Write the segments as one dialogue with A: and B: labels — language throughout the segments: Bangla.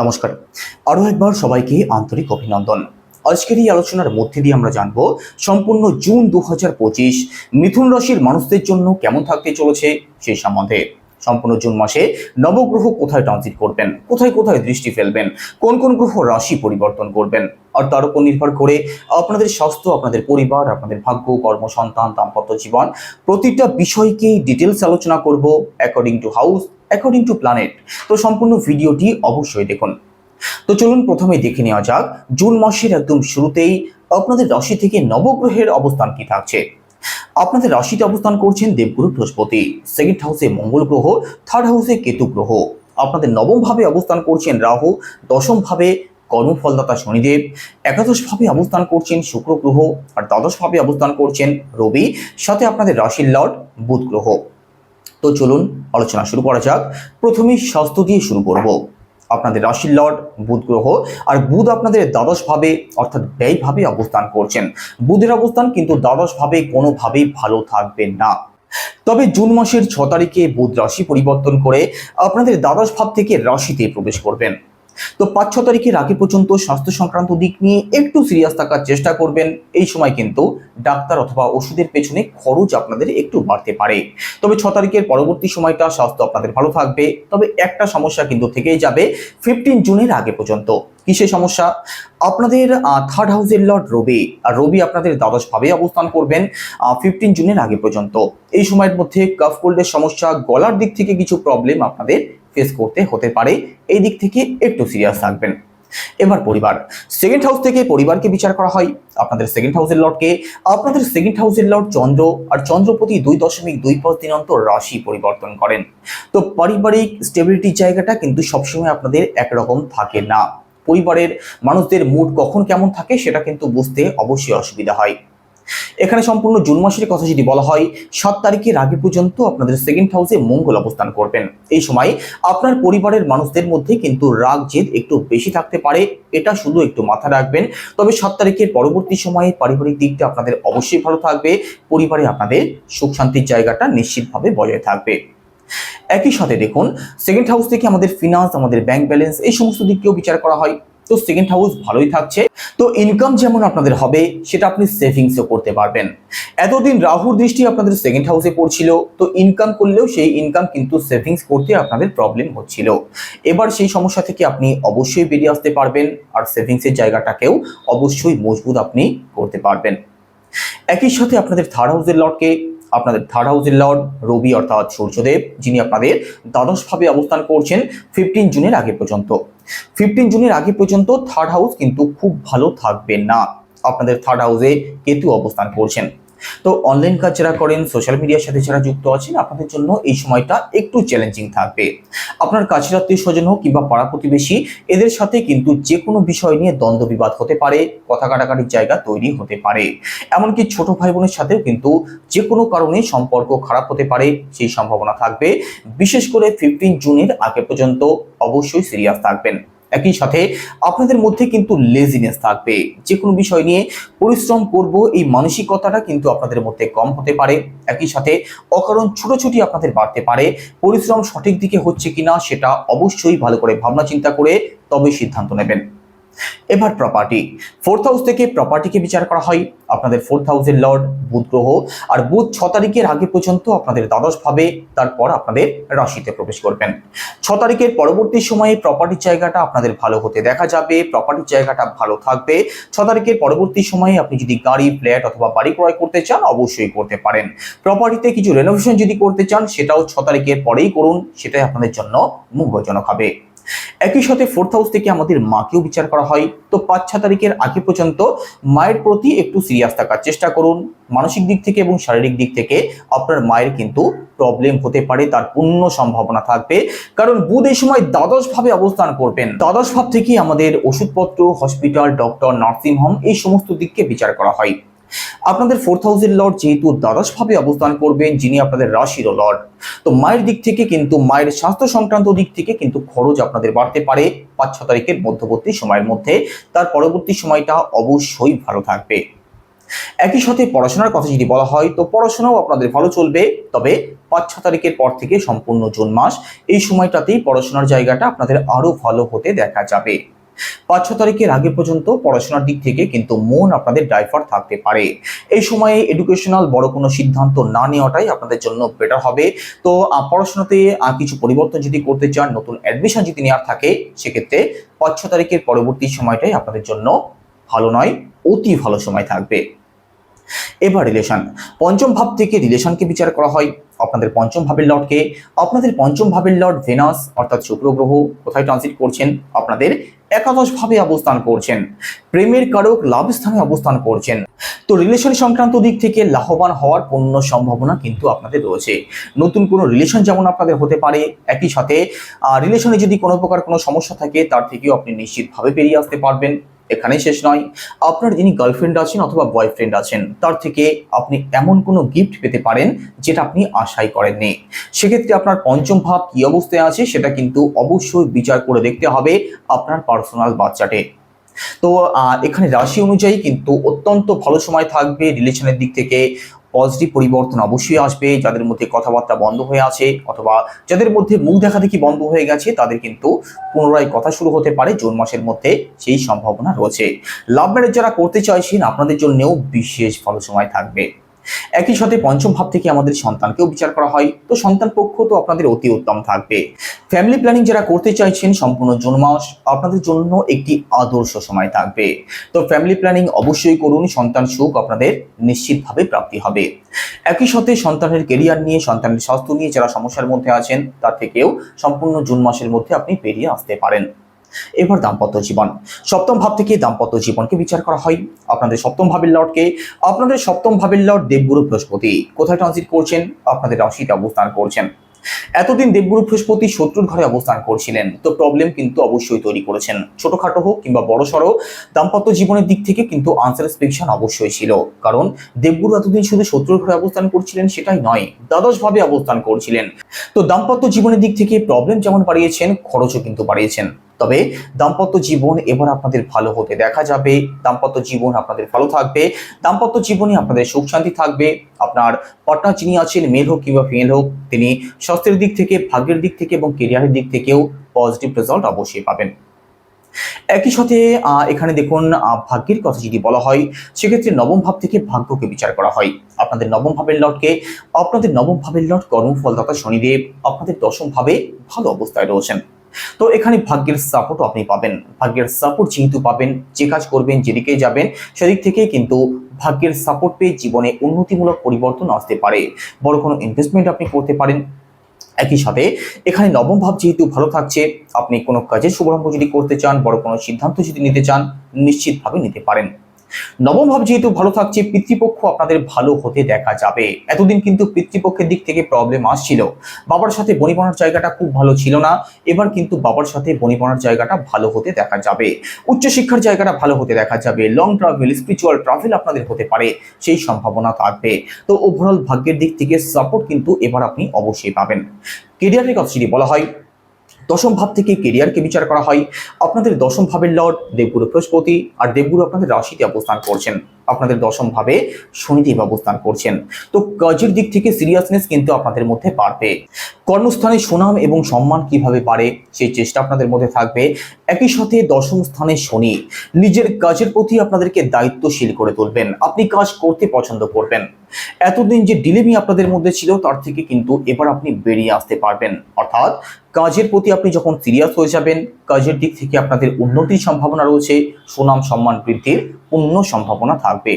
A: নমস্কার। আরও একবার সবাইকে আন্তরিক অভিনন্দন। আজকের এই আলোচনার মধ্যে দিয়ে আমরা জানব সম্পূর্ণ জুন 2025 মিথুন রাশির মানুষদের জন্য কেমন থাকতে চলেছে সেই সম্বন্ধে। সম্পূর্ণ জুন মাসে নবগ্রহ কোথায় ট্রানজিট করবেন, কোথায় কোথায় দৃষ্টি ফেলবেন, কোন কোন গ্রহ রাশি পরিবর্তন করবেন, আর তার উপর নির্ভর করে আপনাদের স্বাস্থ্য, আপনাদের পরিবার, আপনাদের ভাগ্য, কর্মসন্তান, দাম্পত্য জীবন প্রতিটা বিষয়কেই ডিটেলস আলোচনা করব according to house, according to planet. তো সম্পূর্ণ ভিডিওটি অবশ্যই দেখুন। তো চলুন প্রথমে দেখে নেওয়া যাক জুন মাসের একদম শুরুতেই আপনাদের রাশি থেকে নবগ্রহের অবস্থান কি থাকছে। আপনাদের রাশিতে অবস্থান করছেন দেবগুরু বৃহস্পতি, সেকেন্ড হাউসে মঙ্গল গ্রহ, থার্ড হাউসে কেতু গ্রহ। আপনাদের নবম ভাবে অবস্থান করছেন রাহু, দশম ভাবে কর্মফলদাতা শনিদেব, একাদশ ভাবে অবস্থান করছেন শুক্র গ্রহ, আর দ্বাদশ ভাবে অবস্থান করছেন রবি, সাথে আপনাদের রাশির লর্ড বুধ গ্রহ। তো চলুন আলোচনা শুরু করা যাক। প্রথমেই স্বাস্থ্য দিয়ে শুরু করব। আপনাদের রাশির লর্ড বুধ গ্রহ, আর বুধ আপনাদের দ্বাদশ ভাবে অর্থাৎ ব্যয় ভাবে অবস্থান করছেন। বুধের অবস্থান কিন্তু দ্বাদশ ভাবে কোনোভাবেই ভালো থাকবে না। তবে জুন মাসের 6 তারিখে বুধ রাশি পরিবর্তন করে আপনাদের দ্বাদশ ভাব থেকে রাশিতে প্রবেশ করবেন। তো 5-6 তারিখের আগে পর্যন্ত স্বাস্থ্য সংক্রান্ত দিক নিয়ে একটু সিরিয়াস থাকার চেষ্টা করবেন। এই সময় কিন্তু ডাক্তার অথবা ওষুধের পেছনে খরচ আপনাদের একটু বাড়তে পারে। তবে 6 তারিখের পরবর্তী সময়টা স্বাস্থ্য আপনাদের ভালো থাকবে। তবে একটা সমস্যা কিন্তু থেকেই যাবে 15 জুনের আগে পর্যন্ত। কিসের সমস্যা? আপনাদের থার্ড হাউসের লর্ড রবি, আর রবি আপনাদের দ্বাদশ ভাবে অবস্থান করবেন 15 জুনের আগে পর্যন্ত। এই সময়ের মধ্যে কাফ কোল্ডের সমস্যা, গলার দিক থেকে কিছু প্রবলেম আপনাদের ফেস করতে হতে পারে। এই দিক থেকে একটু সিরিয়াস থাকবেন। এবার পরিবার, সেকেন্ড হাউস থেকে পরিবারকে বিচার করা হয়। আপনাদের সেকেন্ড হাউসের লর্ডকে আপনাদের সেকেন্ড হাউসের লর্ড চন্দ্র, আর চন্দ্রপতি 2.25 দিন অন্তর রাশি পরিবর্তন করেন। তো পারিবারিক স্টেবিলিটির জায়গাটা কিন্তু সবসময় আপনাদের একরকম থাকে না। পরিবারের মানুষদের মুড কখন কেমন থাকে সেটা কিন্তু বুঝতে অবশ্যই অসুবিধা হয়। এখানে সম্পূর্ণ জুন মাসের কথা যদি বলা হয়, 7 তারিখের আগে পর্যন্ত আপনাদের সেকেন্ড হাউসে মঙ্গল অবস্থান করবেন। এই সময় আপনার পরিবারের মানুষদের মধ্যে কিন্তু রাগ জেদ একটু বেশি থাকতে পারে, এটা শুধু একটু মাথা রাখবেন। তবে 7 তারিখের পরবর্তী সময়ে পারিবারিক দিকটা আপনাদের অবশ্যই ভালো থাকবে। পরিবারে আপনাদের সুখ শান্তির জায়গাটা নিশ্চিতভাবে বজায় থাকবে। একই সাথে দেখুন, সেকেন্ড হাউস থেকে আমাদের ফিনান্স, আমাদের ব্যাংক ব্যালেন্স, এই সমস্ত দিককেও বিচার করা হয়। তো সেকেন্ড হাউস ভালোই থাকছে। তো ইনকাম যেমন আপনাদের হবে, সেটা আপনি সেভিংসও করতে পারবেন। এতদিন রাহুর দৃষ্টি আপনাদের সেকেন্ড হাউসে পড়ছিল, তো ইনকাম করলেও সেই ইনকাম কিন্তু সেভিংস করতে আপনাদের প্রবলেম হচ্ছিল। এবার সেই সমস্যা থেকে আপনি অবশ্যই বেরিয়ে আসতে পারবেন, আর সেভিংসের জায়গাটাকেও অবশ্যই মজবুত আপনি করতে পারবেন। একই সাথে আপনাদের থার্ড হাউসের লর্ডকে আপনাদের থার্ড হাউসের লর্ড রবি অর্থাৎ সূর্যদেব, যিনি আপনাদের দ্বাদশ ভাবে অবস্থান করছেন 15 জুনের আগে পর্যন্ত। 15 জুনের আগে পর্যন্ত থার্ড হাউস কিন্তু খুব ভালো থাকবে না। আপনাদের থার্ড হাউসে কেতু অবস্থান করছেন। তো অনলাইন কাজ যারা করেন, সোশ্যাল মিডিয়ার সাথে যারা যুক্ত আছেন, আপনাদের জন্য এই সময়টা একটু চ্যালেঞ্জিং থাকবে। আপনার কাছের আত্মীয় স্বজন হোক কিংবা পাড়া প্রতিবেশী, এদের সাথে কিন্তু যে কোনো বিষয় নিয়ে দ্বন্দ্ব বিবাদ হতে পারে, কথা কাটাকাটির জায়গা তৈরি হতে পারে। এমনকি ছোট ভাই বোনের সাথেও কিন্তু যে কোনো কারণে সম্পর্ক খারাপ হতে পারে, সেই সম্ভাবনা থাকবে। বিশেষ করে 15 জুনের আগে পর্যন্ত অবশ্যই সিরিয়াস থাকবেন। একই সাথে আপনাদের মধ্যে কিন্তু লেজিনেস থাকবে, যে কোনো বিষয় নিয়ে পরিশ্রম করব এই মানসিকতাটা কিন্তু আপনাদের মধ্যে কম হতে পারে। একই সাথে অকারণ ছুটোছুটি আপনাদের বাড়তে পারে। পরিশ্রম সঠিক দিকে হচ্ছে কিনা সেটা অবশ্যই ভালো করে ভাবনা চিন্তা করে তবে সিদ্ধান্ত নেবেন। এবার প্রপার্টি, ফোর্থ হাউস থেকে প্রপার্টিকে বিচার করা হয়। আপনাদের ফোর্থ হাউসের লর্ড বুধ গ্রহ, আর বুধ 6 তারিখের আগে পর্যন্ত আপনাদের দ্বাদশ ভাবে, তারপর আপনাদের রাশিতে প্রবেশ করবেন। 6 তারিখের পরবর্তী সময়ে প্রপার্টির জায়গাটা আপনাদের ভালো হতে দেখা যাবে, প্রপার্টির জায়গাটা ভালো থাকবে। 6 তারিখের পরবর্তী সময়ে আপনি যদি গাড়ি, ফ্ল্যাট অথবা বাড়ি ক্রয় করতে চান, অবশ্যই করতে পারেন। প্রপার্টিতে কিছু রেনোভেশন যদি করতে চান, সেটাও 6 তারিখের পরেই করুন, সেটাই আপনাদের জন্য মঙ্গলজনক হবে। একই সাথে ফোর্থ হাউস থেকে আমাদের মাকেও বিচার করা হয়। তো 5-6 তারিখের আগে পর্যন্ত মায়ের প্রতি একটু সিরিয়াস থাকার চেষ্টা করুন। মানসিক দিক থেকে এবং শারীরিক দিক থেকে আপনার মায়ের কিন্তু প্রবলেম হতে পারে, তার পূর্ণ সম্ভাবনা থাকবে। কারণ বুধ এই সময় দ্বাদশ ভাবে অবস্থান করবেন। দ্বাদশ ভাব থেকে আমাদের ওষুধপত্র, হসপিটাল, ডক্টর, নার্সিং হোম, এই সমস্ত দিককে বিচার করা হয়। আপনাদের ফোর্থ হাউসের লর্ড যেহেতু দ্বাদশ ভাবে অবস্থান করবেন, যিনি আপনাদের রাশির লর্ড, তো মায়ের দিক থেকে কিন্তু মায়ের স্বাস্থ্য সংক্রান্ত দিক থেকে কিন্তু খরচ আপনাদের বাড়তে পারে 5-6 তারিখের মধ্যবর্তী সময়ের মধ্যে। তার পরবর্তী সময়টা অবশ্যই ভালো থাকবে। একই সাথে পড়াশোনার কথা যদি বলা হয় তো পড়াশোনাও আপনাদের ভালো চলবে, তবে 5-6 তারিখের পর থেকে সম্পূর্ণ জুন মাস এই সময়টাতেই পড়াশোনার জায়গাটা আপনাদের আরো ভালো হতে দেখা যাবে। 5-6 তারিখের আগে পর্যন্ত পড়াশোনার দিক থেকে কিন্তু মন আপনাদের ডাইভার্ট থাকতে পারে। এই সময়ে এডুকেশনাল বড় কোনো সিদ্ধান্ত না নেওয়াটাই আপনাদের জন্য বেটার হবে। তো পড়াশোনাতে কিছু পরিবর্তন যদি করতে চান, নতুন অ্যাডমিশন যদি নেওয়ার থাকে, সেক্ষেত্রে 5-6 তারিখের পরবর্তী সময়টাই আপনাদের জন্য ভালো নয়, অতি ভালো সময় থাকবে। এবার রিলেশন, পঞ্চম ভাব থেকে রিলেশনকে বিচার করা হয়। আপনাদের পঞ্চম ভাবের লর্ডকে, আপনাদের পঞ্চম ভাবের লর্ড ভেনাস অর্থাৎ শুক্র গ্রহ কোথায় ট্রানজিট করছেন? আপনাদের একাদশ ভাবে অবস্থান করছেন, প্রেমের কারক লাভ স্থানে অবস্থান করছেন। তো রিলেশন সংক্রান্ত দিক থেকে লাভবান হওয়ার পূর্ণ সম্ভাবনা কিন্তু আপনাদের রয়েছে। নতুন কোনো রিলেশন যেমন আপনাদের হতে পারে, একই সাথে রিলেশনে যদি কোনো প্রকার কোনো সমস্যা থাকে তার থেকেও আপনি নিশ্চিতভাবে বেরিয়ে আসতে পারবেন। এখানেই শেষ নয়, আপনার যিনি গার্লফ্রেন্ড আছেন অথবা বয়ফ্রেন্ড আছেন তার থেকে আপনি এমন কোনো গিফট পেতে পারেন যেটা আপনি আশাই করেননি। সেক্ষেত্রে আপনার পঞ্চম ভাব কি অবস্থায় আছে সেটা কিন্তু অবশ্যই বিচার করে দেখতে হবে আপনার পার্সোনাল বাচ্চাটে। তো এখানে রাশি অনুযায়ী কিন্তু অত্যন্ত ভালো সময় থাকবে। রিলেশনের দিক থেকে পজিটিভ পরিবর্তন অবশ্যই আসবে। যাদের মধ্যে কথাবার্তা বন্ধ হয়ে আছে অথবা যাদের মধ্যে মুখ দেখাদেখি বন্ধ হয়ে গেছে তাদের কিন্তু পুনরায় কথা শুরু হতে পারে জুন মাসের মধ্যে, সেই সম্ভাবনা রয়েছে। লাভ ম্যারেজ যারা করতে চাইছেন আপনাদের জন্যও বিশেষ ভালো সময় থাকবে। একই সাথে পঞ্চম ভাব থেকে আমাদের সন্তানকেও বিচার করা হয়, তো সন্তান পক্ষ তো আপনাদের অতি উত্তম থাকবে। ফ্যামিলি প্ল্যানিং যারা করতে চাইছেন সম্পূর্ণ জুন মাস আপনাদের জন্য একটি আদর্শ সময় থাকবে। তো ফ্যামিলি প্ল্যানিং অবশ্যই করুন, সন্তান সুখ আপনাদের নিশ্চিতভাবে প্রাপ্তি হবে। একই সাথে সন্তানের কেরিয়ার নিয়ে, সন্তানের স্বাস্থ্য নিয়ে যারা সমস্যার মধ্যে আছেন তার থেকেও সম্পূর্ণ জুন মাসের মধ্যে আপনি বেরিয়ে আসতে পারেন। এবার দাম্পত্য জীবন, সপ্তম ভাব থেকে দাম্পত্য জীবনকে বিচার করা হয়। আপনাদের সপ্তম ভাবের লর্ডকে, আপনাদের সপ্তম ভাবের লর্ড দেবগুরু বৃহস্পতি কোথায় ট্রানজিট করছেন? আপনাদের রাশিতে অবস্থান করছেন। এতদিন দেবগুরু বৃহস্পতি শত্রুর ঘরে অবস্থান করছিলেন, তো প্রবলেম কিন্তু অবশ্যই তৈরি করেছেন। ছোটখাটো হোক কিংবা বড়সড়, দাম্পত্য জীবনের দিক থেকে কিন্তু আনস্যাটিসফ্যাকশন অবশ্যই ছিল। কারণ দেবগুরু এতদিন শুধু শত্রুর ঘরে অবস্থান করছিলেন সেটাই নয়, দ্বাদশ ভাবে অবস্থান করছিলেন। তো দাম্পত্য জীবনের দিক থেকে প্রবলেম যেমন বাড়িয়েছেন, খরচও কিন্তু বাড়িয়েছেন। তবে দাম্পত্য জীবন এবার আপনাদের ভালো হতে দেখা যাবে। দাম্পত্য জীবন আপনাদের ভালো থাকবে। দাম্পত্য জীবনে আপনাদের সুখ শান্তি থাকবে। আপনার পার্টনার যিনি আছেন, মেল হোক কিংবা ফিমেল হোক, তিনি স্বাস্থ্যের দিক থেকে, ভাগ্যের দিক থেকে এবং কেরিয়ারের দিক থেকেও পজিটিভ রেজাল্ট অবশ্যই পাবেন। একই সাথে এখানে দেখুন, ভাগ্যের কথা যদি বলা হয় সেক্ষেত্রে নবম ভাব থেকে ভাগ্যকে বিচার করা হয়। আপনাদের নবম ভাবের লর্ডকে, আপনাদের নবম ভাবের লর্ড কর্মফলদাতা শনিদেব আপনাদের দশম ভাবে ভালো অবস্থায় রয়েছেন। তো এখানে ভাগ্যের সাপোর্টও আপনি পাবেন। ভাগ্যের সাপোর্ট যেহেতু পাবেন, যে কাজ করবেন, যেদিকে যাবেন সেদিক থেকে কিন্তু ভাগ্যের সাপোর্ট পেয়ে জীবনে উন্নতিমূলক পরিবর্তন আসতে পারে। বড় কোনো ইনভেস্টমেন্ট আপনি করতে পারেন। একই সাথে এখানে নবম ভাব যেহেতু ভালো থাকছে, আপনি কোনো কাজের শুভারম্ভ যদি করতে চান, বড় কোনো সিদ্ধান্ত যদি নিতে চান, নিশ্চিতভাবে নিতে পারেন। নবম ভাব যেহেতু ভালো থাকছে, পিতৃপক্ষ আপনাদের ভালো হতে দেখা যাবে। এতদিন কিন্তু পিতৃপক্ষের দিক থেকে প্রবলেম আসছিল, বাবার সাথে বনিবনার জায়গাটা খুব ভালো ছিল না। এবার কিন্তু বাবার সাথে বনিবনার জায়গাটা ভালো হতে দেখা যাবে। উচ্চশিক্ষার জায়গাটা ভালো হতে দেখা যাবে। লং ট্রাভেল, স্পিরিচুয়াল ট্রাভেল আপনাদের হতে পারে, সেই সম্ভাবনা থাকবে। তো ওভারঅল ভাগ্যের দিক থেকে সাপোর্ট কিন্তু এবার আপনি অবশ্যই পাবেন। কেরিয়ারের কথা যদি বলা হয়, দশম ভাব থেকে কেরিয়ারকে বিচার করা হয়। আপনাদের দশম ভাবের লর্ড দেবগুরু বৃহস্পতি, আর দেবগুরু আপনাদের রাশিতে অবস্থান করছেন। আপনাদের দশম ভাবে শনিদেব অবস্থান করছেন। তো কাজের দিক থেকে সিরিয়াসনেস কিন্তু আপনাদের মধ্যে বাড়বে। কর্মস্থানে সুনাম এবং সম্মান কিভাবে বাড়ে সেই চেষ্টা আপনাদের মধ্যে থাকবে। একই সাথে দশম স্থানে শনি নিজের কাজের প্রতি আপনাদেরকে দায়িত্বশীল করে তুলবেন। আপনি কাজ করতে পছন্দ করবেন। এতদিন যে ডিলেমি আপনাদের মধ্যে ছিল তার থেকে কিন্তু এবার আপনি বেরিয়ে আসতে পারবেন। অর্থাৎ কাজের প্রতি আপনি যখন সিরিয়াস হয়ে যাবেন, কাজের দিক থেকে আপনাদের উন্নতির সম্ভাবনা রয়েছে, সুনাম সম্মান বৃদ্ধির পূর্ণ সম্ভাবনা থাকবে।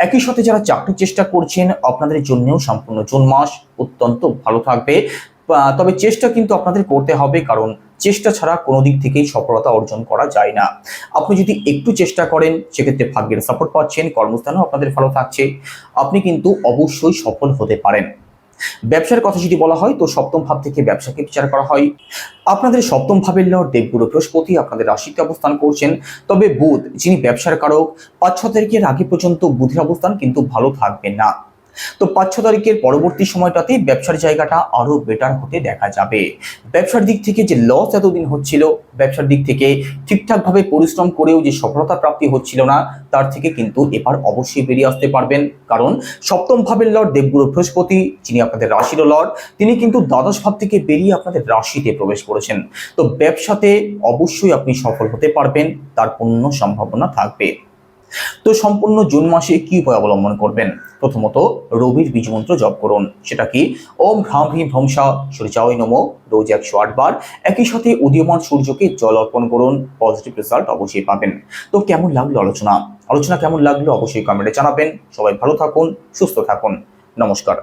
A: একই সাথে যারা চাকরির চেষ্টা করছেন আপনাদের জন্যও সম্পূর্ণ জুন মাস অত্যন্ত ভালো থাকবে। তবে চেষ্টা কিন্তু আপনাদের করতে হবে, কারণ চেষ্টা ছাড়া কোনো দিক থেকেই সফলতা অর্জন করা যায় না। আপনি যদি একটু চেষ্টা করেন সেক্ষেত্রে ভাগ্যের সাপোর্ট পাচ্ছেন, কর্মস্থানেও আপনাদের ভালো থাকছে, আপনি কিন্তু অবশ্যই সফল হতে পারেন। ব্যবসার কথা যদি বলা হয় তো সপ্তম ভাব থেকে ব্যবসাকে বিচার করা হয়। আপনাদের সপ্তম ভাবের লর্ড দেবগুরু বৃহস্পতি আপনাদের রাশিতে অবস্থান করছেন। তবে বুধ যিনি ব্যবসার কারক, 5-6 তারিখের আগে পর্যন্ত বুধের অবস্থান কিন্তু ভালো থাকবে না। তো 5-6 তারিখের পরবর্তী সময়টাতে ব্যবসার জায়গাটা আরো বেটার হতে দেখা যাবে। ব্যবসার দিক থেকে যে লস এতদিন হচ্ছিল, ব্যবসার দিক থেকে ঠিকঠাকভাবে পরিশ্রম করেও যে সফলতা প্রাপ্তি হচ্ছিল না, তার থেকে কিন্তু এবার অবশ্যই বেরিয়ে আসতে পারবেন। কারণ সপ্তম ভাবের লর্ড দেবগুরু বৃহস্পতি, যিনি আপনাদের রাশির লর্ড, তিনি কিন্তু দ্বাদশ ভাব থেকে বেরিয়ে আপনাদের রাশিতে প্রবেশ করেছেন। তো ব্যবসাতে অবশ্যই আপনি সফল হতে পারবেন, তার পূর্ণ সম্ভাবনা থাকবে। তো সম্পূর্ণ জুন মাসে কি উপায় অবলম্বন করবেন? প্রথমত রবির বীজ মন্ত্র জপ করুন। সেটা কি? ওম হ্রাম হ্রিম ভ্রংসা সূর্যায় নমঃ, রোজ 108 বার। একই সাথে উদীয়মান সূর্যকে জল অর্পণ করুন, পজিটিভ রেজাল্ট অবশ্যই পাবেন। তো কেমন লাগলো আলোচনা কেমন লাগলো অবশ্যই কমেন্টে জানাবেন। সবাই ভালো থাকুন, সুস্থ থাকুন। নমস্কার।